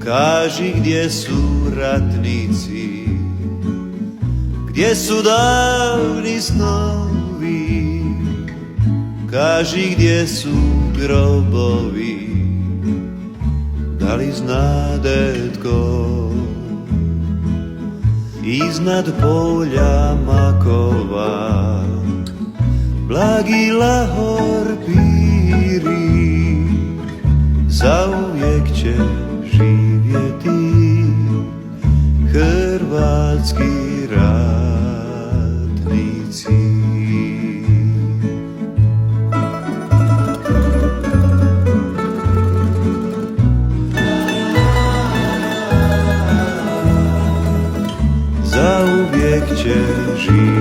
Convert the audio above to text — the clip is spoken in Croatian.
Kaži gdje su ratnici, gdje su davni snovi, kaži gdje su grobovi, da li znade tko iznad polja makova blagi Lahor piri, zauvijek će živjeti hrvatski ratnici. Zauvijek će živjeti